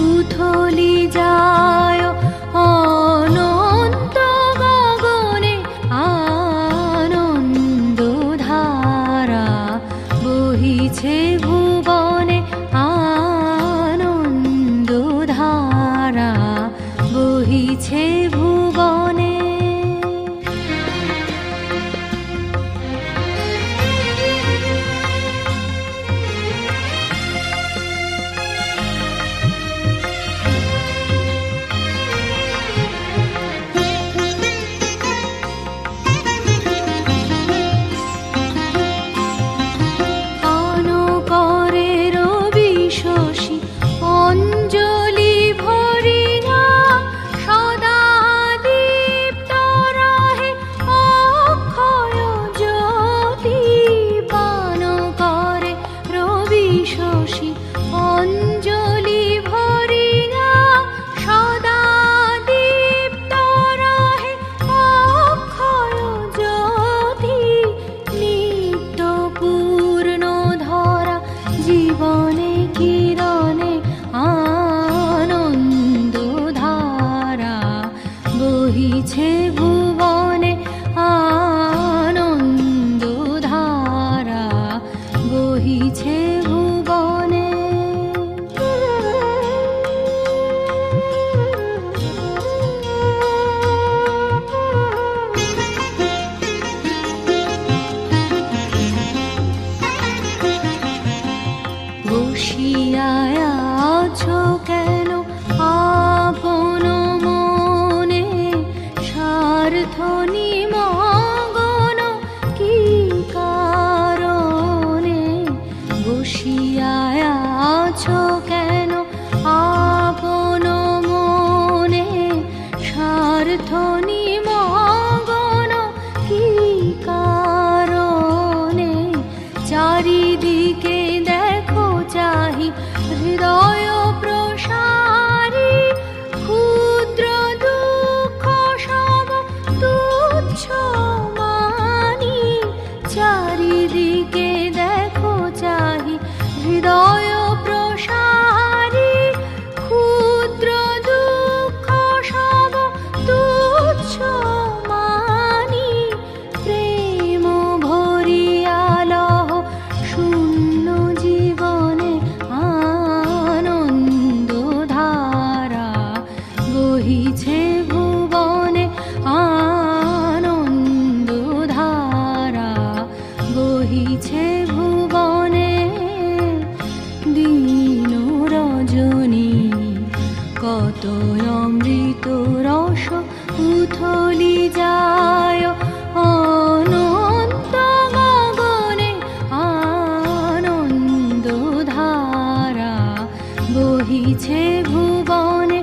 উথলি যায় অনন্ত গগনে, আনন্দ ধারা বহিছে ভুবনে, আনন্দ ধারা বহিছে ভুবনে। অঞ্জলি ভরিয়া সদা দীপ্ত রহে অক্ষয় জ্যোতি, পান করে রবি শশী অঞ্জলি ভরিয়া সদা দীপ্ত রহে অক্ষয় জ্যোতি, নিত্য পূর্ণ ধরা জীবনে কিরণে, আনন্দ ধারা বহিছে ভুবনে, আনন্দ ধারা বহিছে ভুবনে। বসিয়া আছো কেন আপন মনে, স্বার্থ নিমগ্ন কি কারণে? বসিয়া আছো কেন আপন মনে, স্বার্থ নিমগ্ন কি কারণে? চারিদিকে দেখো চাহি হৃদয় প্রসারী, ক্ষুদ্র দুঃখ সব তুচ্ছ মানি। চারিদিকে দেখো চাহি হৃদয় প্রসারী, ক্ষুদ্র দুঃখ সব তুচ্ছ মানি। প্রেম ভরিয়া লহ শূন্য জীবনে, আনন্দ ধারা বহিছে ভুবনে, আনন্দ ধারা বহিছে ভুবনে। দিন রজনী কত অমৃত রস উথলি যায় অনন্ত গগনে, আনন্দ ধারা বহিছে ভুবনে,